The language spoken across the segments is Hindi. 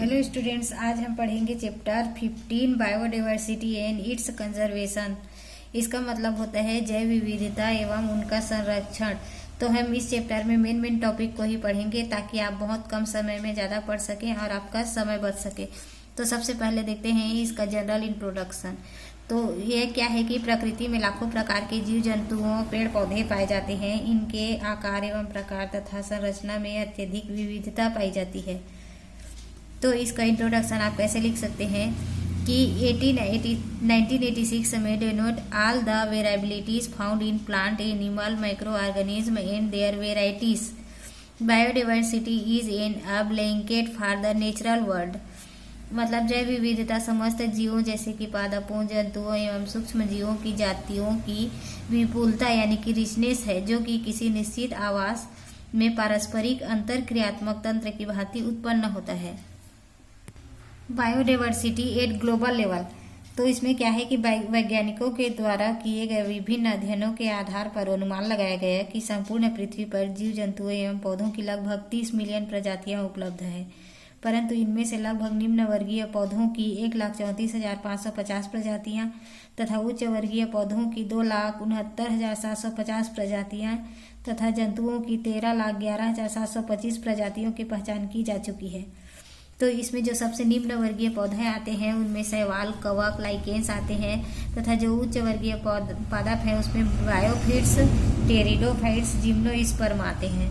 हेलो स्टूडेंट्स, आज हम पढ़ेंगे chapter 15 biodiversity and it's conservation. इसका मतलब होता है जैव विविधता एवं उनका संरक्षण। तो हम इस चैप्टर में मेन टॉपिक को ही पढ़ेंगे ताकि आप बहुत कम समय में ज़्यादा पढ़ सकें और आपका समय बच सके। तो सबसे पहले देखते हैं इसका जनरल इंट्रोडक्शन। तो ये क्या है कि प्रकृति में लाखों प्रकार के जीव जंतुओं पेड़ पौधे पाए जाते हैं। इनके आकार एवं प्रकार तथा संरचना में अत्यधिक विविधता पाई जाती है। तो इसका इंट्रोडक्शन आप कैसे लिख सकते हैं कि 1986 में denote all the variabilities found in plant animal micro organism and their varieties. Biodiversity is an a blanket for the natural world. मतलब जैव विविधता समस्त जीवों जैसे कि पादपों, जंतुओं एवं सूक्ष्म जीवों की जातियों की विपुलता यानी कि रिचनेस है, जो कि किसी निश्चित आवास में पारस्परिक अंतरक्रियात्मक तंत्र की भांति उत्पन्न होता है। Biodiversity eight global level. तो इसमें क्या है कि वैज्ञानिकों के द्वारा किए गए विभिन्न अध्ययनों के आधार पर अनुमान लगाया गया कि संपूर्ण पृथ्वी पर जीव जंतुओं एवं पौधों की लगभग 30 मिलियन प्रजातियां उपलब्ध है, परंतु इनमें से लगभग निम्न वर्गीय पौधों की 1,34,550 प्रजातियां तथा उच्च वर्गीय पौधों की 2,69,750 प्रजातियां तथा जंतुओं की 13,11,725 प्रजातियों की पहचान की जा चुकी है। तो इसमें जो सबसे निम्न वर्गीय पौधे आते हैं उनमें शैवाल, कवक, लाइकेन्स आते हैं तथा जो उच्च वर्गीय पादप है उसमें बायोफिट्स, टेरिडोफाइट्स, जिम्नोस्पर्म आते हैं।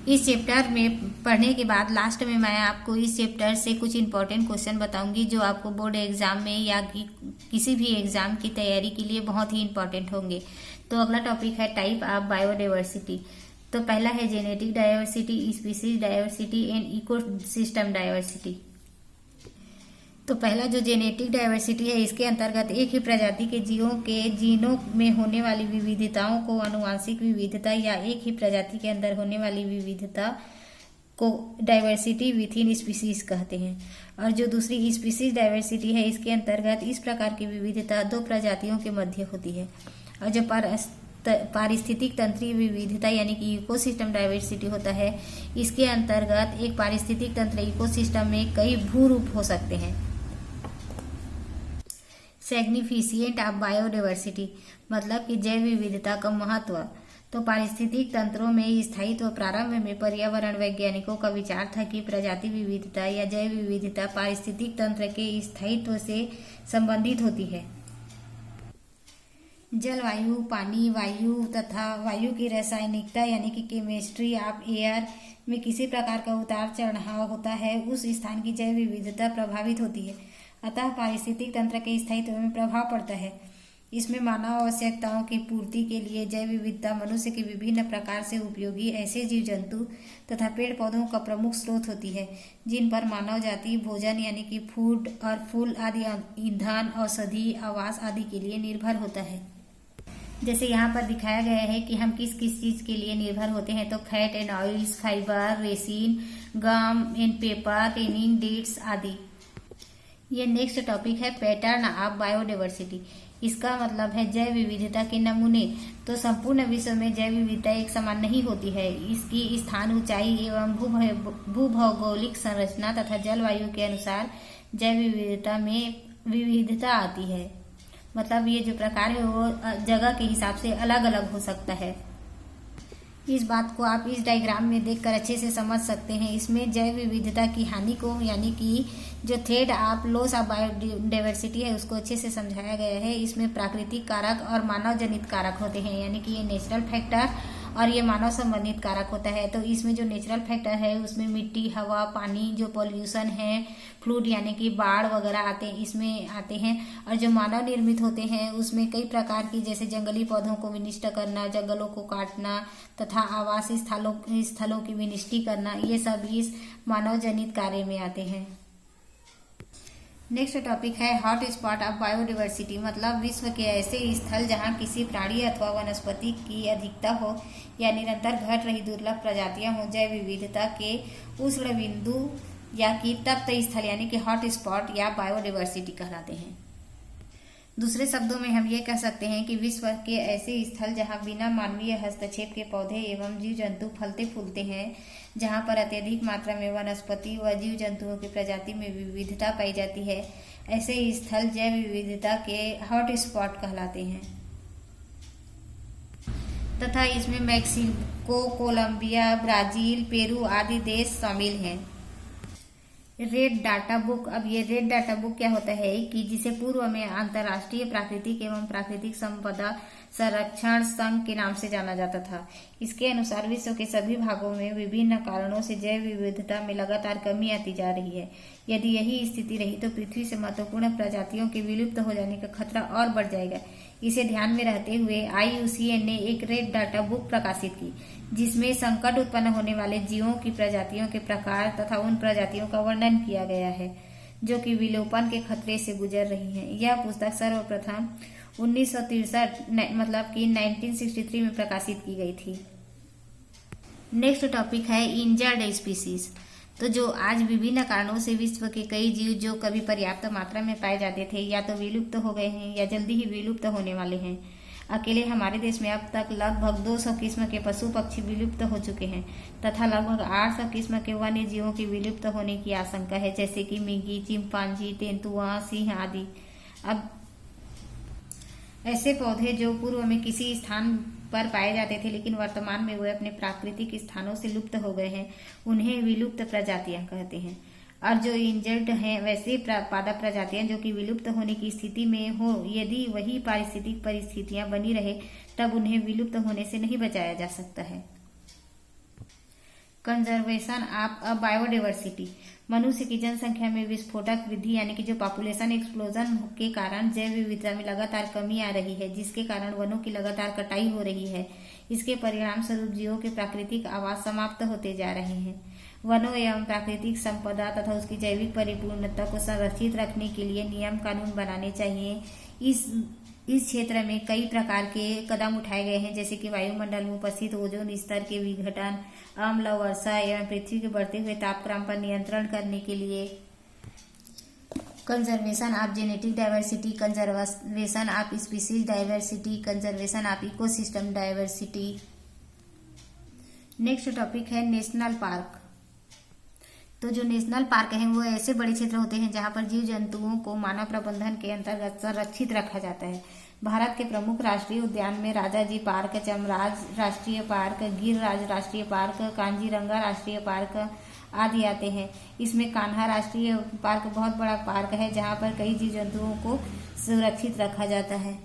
इस चैप्टर में पढ़ने के बाद लास्ट में मैं आपको इस चैप्टर से कुछ इंपॉर्टेंट क्वेश्चन बताऊंगी जो आपको बोर्ड एग्जाम में या किसी भी एग्जाम की तैयारी के लिए बहुत ही इंपॉर्टेंट होंगे। तो अगला टॉपिक है टाइप ऑफ बायोडाइवर्सिटी। तो पहला है genetic diversity, species diversity and ecosystem diversity. तो पहला जो जेनेटिक डाइवर्सिटी है, इसके अंतर्गत एक ही प्रजाति के जीवों के जीनों में होने वाली विविधताओं को आनुवांशिक विविधता या एक ही प्रजाति के अंदर होने वाली विविधता को डाइवर्सिटी विथ इन स्पीसीज कहते हैं। और जो दूसरी स्पीसीज डाइवर्सिटी है, इसके अंतर्गत इस प्रकार की विविधता दो प्रजातियों के मध्य होती है। और जो पारिस्थितिक तंत्रीय विविधता यानी कि इकोसिस्टम डाइवर्सिटी होता है, इसके अंतर्गत एक पारिस्थितिक तंत्र इकोसिस्टम में कई भूरूप हो सकते हैं। सिग्निफिकेंट ऑफ बायोडाइवर्सिटी मतलब कि जैव विविधता का महत्व। तो पारिस्थितिक तंत्रों में स्थायित्व। प्रारंभ में पर्यावरण वैज्ञानिकों का विचार था कि प्रजाति विविधता या जैव विविधता पारिस्थितिक तंत्र के स्थायित्व से संबंधित होती है। जलवायु, पानी, वायु तथा वायु की रासायनिकता यानी कि केमिस्ट्री ऑफ एयर में किसी प्रकार का उतार चढ़ाव होता है, उस स्थान की जैव विविधता प्रभावित होती है। अतः पारिस्थितिक तंत्र के स्थायित्व में प्रभाव पड़ता है। इसमें मानव आवश्यकताओं की पूर्ति के लिए जैव विविधता मनुष्य के विभिन्न प्रकार से उपयोगी ऐसे जीव जंतु तथा पेड़ पौधों का प्रमुख स्रोत होती है, जिन पर मानव जाति भोजन यानी कि फूड और फूल आदि, ईंधन, औषधि, आवास आदि के लिए निर्भर होता है। जैसे यहाँ पर दिखाया गया है कि हम किस किस चीज के लिए निर्भर होते हैं। तो fat and oils, fibre, resin, gum and paper, tanning, dates आदि। ये नेक्स्ट टॉपिक है पैटर्न ऑफ बायोडाइवर्सिटी। इसका मतलब है जैव विविधता के नमूने। तो संपूर्ण विश्व में जैव विविधता एक समान नहीं होती है। इसकी स्थान, ऊंचाई एवं भूभौगोलिक संरचना तथा जलवायु के अनुसार जैव विविधता में विविधता आती है। मतलब ये जो प्रकार है वो जगह के हिसाब से अलग अलग हो सकता है। इस बात को आप इस डायग्राम में देखकर अच्छे से समझ सकते हैं। इसमें जैव विविधता की हानि को यानी कि जो thread of loss of biodiversity है उसको अच्छे से समझाया गया है। इसमें प्राकृतिक कारक और मानव जनित कारक होते हैं, यानी कि ये नेचुरल फैक्टर और ये मानव संबंधित कारक होता है। तो इसमें जो नेचुरल फैक्टर है उसमें मिट्टी, हवा, पानी, जो पॉल्यूशन है, फ्लूड यानी कि बाढ़ वगैरह आते हैं, इसमें आते हैं। और जो मानव निर्मित होते हैं उसमें कई प्रकार की, जैसे जंगली पौधों को विनिष्ट करना, जंगलों को काटना तथा आवास स्थलों की विनिष्टि करना, ये सब इस मानव जनित कार्य में आते हैं। नेक्स्ट टॉपिक है हॉट स्पॉट ऑफ बायोडाइवर्सिटी। मतलब विश्व के ऐसे स्थल जहां किसी प्राणी अथवा वनस्पति की अधिकता हो या निरंतर घट रही दुर्लभ प्रजातियां हो। जैव विविधता के उष्ण बिंदु या कि तप्त स्थल यानी कि हॉट स्पॉट या बायोडाइवर्सिटी कहलाते हैं। दूसरे शब्दों में हम ये कह सकते हैं कि विश्व के ऐसे स्थल जहाँ बिना मानवीय हस्तक्षेप के पौधे एवं जीव जंतु फलते फूलते हैं, जहाँ पर अत्यधिक मात्रा में वनस्पति व जीव जंतुओं की प्रजाति में विविधता पाई जाती है, ऐसे स्थल जैव विविधता के हॉट स्पॉट कहलाते हैं तथा इसमें मैक्सिको, कोलंबिया, ब्राजील, पेरू आदि देश शामिल हैं। Red data book. अब ये रेड डाटा बुक क्या होता है कि जिसे पूर्व में अंतर्राष्ट्रीय प्राकृतिक एवं प्राकृतिक संपदा संरक्षण संघ के नाम से जाना जाता था। इसके अनुसार विश्व के सभी भागों में विभिन्न कारणों से जैव विविधता में लगातार कमी आती जा रही है। यदि यही स्थिति रही तो पृथ्वी से महत्वपूर्ण प्रजातियों के विलुप्त हो जाने का खतरा और बढ़ जाएगा। इसे ध्यान में रहते हुए IUCN ने एक रेड डाटा बुक प्रकाशित की, जिसमें संकट उत्पन्न होने वाले जीवों की प्रजातियों के प्रकार तथा उन प्रजातियों का वर्णन किया गया है जो कि विलोपन के खतरे से गुजर रही हैं। यह पुस्तक सर्वप्रथम 1963 मतलब कि 1963 में प्रकाशित की गई थी। नेक्स्ट टॉपिक है इंजर्ड स्पीसीज। तो जो आज विभिन्न कारणों से विश्व के कई जीव जो कभी पर्याप्त मात्रा में पाए जाते थे या तो विलुप्त हो गए हैं या जल्दी ही विलुप्त होने वाले हैं। अकेले हमारे देश में अब तक लगभग 200 किस्म के पशु पक्षी विलुप्त हो चुके हैं तथा लगभग 800 किस्म के वन्य जीवों की विलुप्त होने की आशंका है, जैसे कि मिंगी, चिंपांजी, तेंदुआ, सिंह आदि। अब ऐसे पौधे जो पूर्व में किसी स्थान पर पाए जाते थे लेकिन वर्तमान में वे अपने प्राकृतिक स्थानों से लुप्त हो गए हैं, उन्हें विलुप्त प्रजातियां कहते हैं। और जो इंजर्ड हैं वैसे पादप प्रजातियां जो कि विलुप्त होने की स्थिति में हो, यदि वही पारिस्थितिक परिस्थितियां बनी रहे तब उन्हें विलुप्त होने से नहीं बचाया जा सकता है। Conservation of biodiversity. मनुष्य की जनसंख्या में विस्फोटक वृद्धि यानी कि जो पॉपुलेशन एक्सप्लोजन के कारण जैव विविधता में लगातार कमी आ रही है, जिसके कारण वनों की लगातार कटाई हो रही है। इसके परिणाम स्वरूप जीवों के प्राकृतिक आवास समाप्त होते जा रहे हैं। वनों एवं प्राकृतिक संपदा तथा उसकी जैविक परिपूर्णता को संरक्षित रखने के लिए नियम कानून बनाने चाहिए। इस क्षेत्र में कई प्रकार के कदम उठाए गए हैं, जैसे कि वायुमंडल में उपस्थित ओजोन स्तर के विघटन, अम्ल वर्षा एवं पृथ्वी के बढ़ते हुए तापक्रम पर नियंत्रण करने के लिए conservation of genetic diversity, conservation of species diversity, conservation of ecosystem diversity. Next topic है नेशनल पार्क। तो जो नेशनल पार्क हैं वो ऐसे बड़े क्षेत्र होते हैं जहां पर जीव जंतुओं को मानव प्रबंधन के अंतर्गत संरक्षित रखा जाता है। भारत के प्रमुख राष्ट्रीय उद्यान में राजाजी पार्क, चमराज राष्ट्रीय पार्क, गिरराज राष्ट्रीय पार्क, कांजीरंगा राष्ट्रीय पार्क आदि आते हैं। इसमें कान्हा राष्ट्रीय पार्क बहुत बड़ा पार्क है जहां पर कई जीव जंतुओं को सुरक्षित रखा जाता है।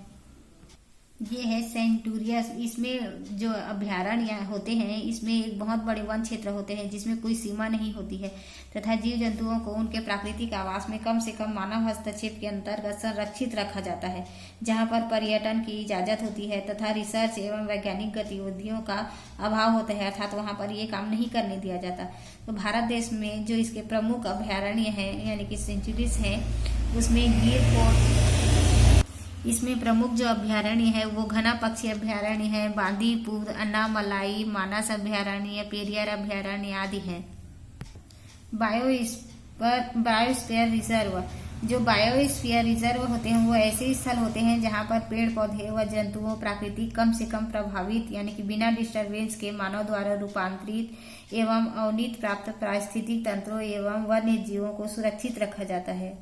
ये है सेंटूरियस। इसमें जो अभ्यारण्य होते हैं इसमें एक बहुत बड़े वन क्षेत्र होते हैं जिसमें कोई सीमा नहीं होती है तथा जीव जंतुओं को उनके प्राकृतिक आवास में कम से कम मानव हस्तक्षेप के अंतर्गत संरक्षित रखा जाता है, जहां पर पर्यटन की इजाजत होती है तथा रिसर्च एवं वैज्ञानिक गतिविधियों का अभाव होता है, अर्थात वहां पर ये काम नहीं करने दिया जाता। तो भारत देश में जो इसके प्रमुख अभ्यारण्य हैं यानी कि सेंचुरीज हैं, उसमें गिर फोर्ट, इसमें प्रमुख जो अभ्यारण्य है वो घना पक्षी अभ्यारण्य है, बांदीपुर, अन्नामलाई, मानस अभ्यारण्य, पेरियार अभ्यारण्य आदि है। Biosphere reserve. जो बायोस्फीयर रिजर्व होते हैं वो ऐसे स्थल होते हैं जहां पर पेड़ पौधे व जंतुओं प्राकृतिक कम से कम प्रभावित यानी कि बिना डिस्टर्बेंस के मानव द्वारा रूपांतरित एवं अवनीत प्राप्त पारिस्थितिक तंत्रों एवं वन्य जीवों को सुरक्षित रखा जाता है।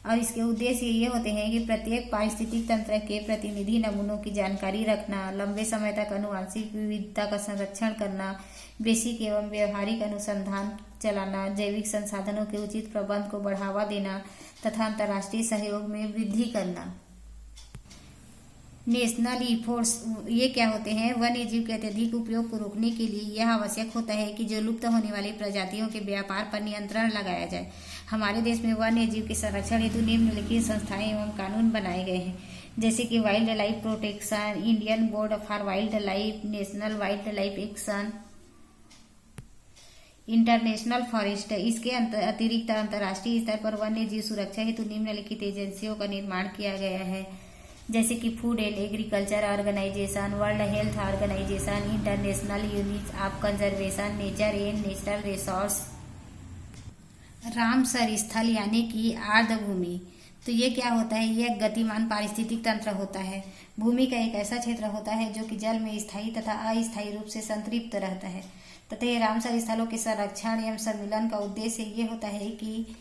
और इसके उद्देश्य ये होते हैं कि प्रत्येक पारिस्थितिक तंत्र के प्रतिनिधि नमूनों की जानकारी रखना, लंबे समय तक आनुवंशिक विविधता का संरक्षण करना, बेसिक एवं व्यवहारिक अनुसंधान चलाना, जैविक संसाधनों के उचित प्रबंध को बढ़ावा देना तथा अंतर्राष्ट्रीय सहयोग में वृद्धि करना। नेशनल एफर्ट्स ये क्या होते हैं? वन्य जीव के अत्यधिक उपयोग को रोकने के लिए यह आवश्यक होता है कि जो लुप्त होने वाली प्रजातियों के व्यापार पर नियंत्रण लगाया जाए। हमारे देश में वन्य जीव के संरक्षण हेतु निम्नलिखित संस्थाएं एवं कानून बनाए गए हैं, जैसे कि wild life protection, Indian board for wild life, national wild life action, international forest. इसके अतिरिक्त अंतर्राष्ट्रीय स्तर पर वन्य जीव सुरक्षा हेतु निम्नलिखित एजेंसियों का निर्माण किया गया है, जैसे कि food and agriculture organisation, world health organisation, international unit of conservation, nature and natural resource, Ramsar स्थल यानी कि आर्द्र भूमि। तो ये क्या होता है, ये गतिमान पारिस्थितिक तंत्र होता है। भूमि का एक ऐसा क्षेत्र होता है जो कि जल में स्थायी तथा अस्थायी रूप से संतृप्त रहता है तथा ये रामसर स्थलों के संरक्षण एवं सम्मिलन का उद्देश्य ये होता है कि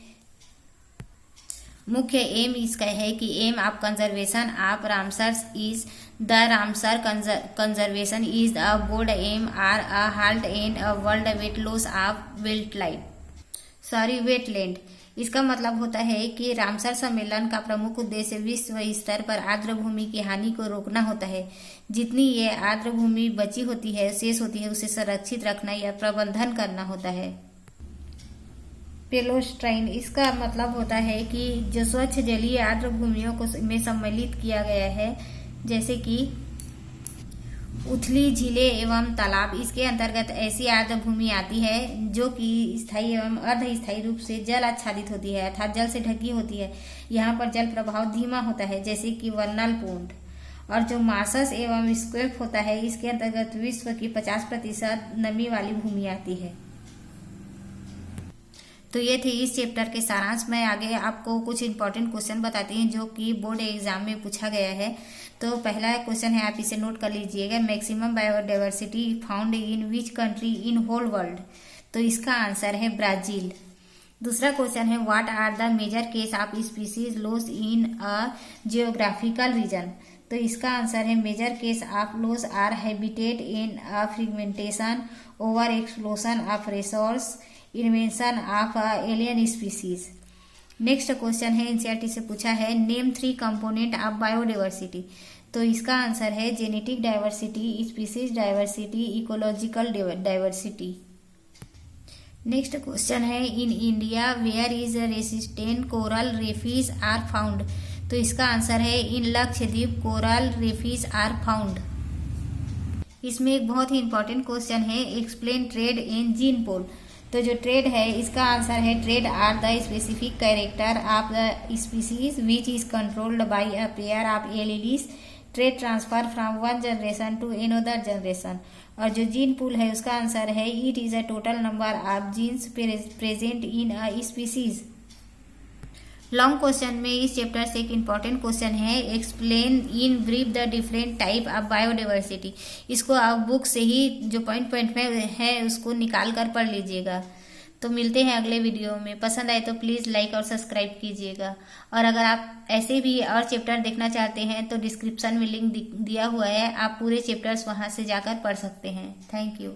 मुख्य एम इसका है कि aim of conservation of Ramsar is the Ramsar conservation is a board aim are a halt and a world wet loss of wetland. इसका मतलब होता है कि रामसर सम्मेलन का प्रमुख उद्देश्य विश्व स्तर पर आर्द्र भूमि की हानि को रोकना होता है। जितनी ये आर्द्र भूमि बची होती है, शेष होती है, उसे संरक्षित रखना या प्रबंधन करना होता है। पेलोस्ट्राइन, इसका मतलब होता है कि जो स्वच्छ जलीय आर्द्र भूमियों को में सम्मिलित किया गया है, जैसे कि उथली झीलें एवं तालाब। इसके अंतर्गत ऐसी आर्द्र भूमि आती है जो कि स्थायी एवं अर्ध स्थायी रूप से जल आच्छादित होती है, अर्थात जल से ढकी होती है। यहाँ पर जल प्रभाव धीमा होता है, जैसे कि वर्नल पोन्ड। और जो मार्शस एवं स्क्वेप होता है, इसके अंतर्गत विश्व की 50% नमी वाली भूमि आती है। तो ये थे इस चैप्टर के सारांश। मैं आगे आपको कुछ इंपॉर्टेंट क्वेश्चन बताती हूँ जो कि बोर्ड एग्जाम में पूछा गया है। तो पहला क्वेश्चन है, आप इसे नोट कर लीजिएगा, maximum biodiversity found in which country in whole world. तो इसका आंसर है ब्राजील। दूसरा क्वेश्चन है, what are the major case of species loss in a geographical region. तो इसका आंसर है major case of loss are habitat in a fragmentation, over explosion of resource, invention of alien species. Next question है, एनसीईआरटी से पूछा है, नेम 3 कंपोनेंट ऑफ बायोडाइवर्सिटी। तो इसका आंसर है genetic diversity, species diversity, ecological diversity. Next question है, in India where is resistant coral reefs are found. तो इसका आंसर है in Lakshadweep coral reefs are found. इसमें एक बहुत ही इंपॉर्टेंट क्वेश्चन है, explain trait in gene pool. तो जो ट्रेड है, इसका आंसर है trait are the specific character of the species which is controlled by a pair of alleles, trait transfer from one generation to another generation. और जो जीन पूल है, उसका आंसर है it is a total number of genes present in a species. Long question में इस चैप्टर से एक इम्पॉर्टेंट क्वेश्चन है, explain in brief the different type of biodiversity. इसको आप बुक से ही जो पॉइंट में है उसको निकाल कर पढ़ लीजिएगा। तो मिलते हैं अगले वीडियो में। पसंद आए तो प्लीज़ लाइक और सब्सक्राइब कीजिएगा। और अगर आप ऐसे भी और चैप्टर देखना चाहते हैं तो डिस्क्रिप्शन में लिंक दिया हुआ है, आप पूरे चैप्टर्स वहाँ से जाकर पढ़ सकते हैं। Thank you.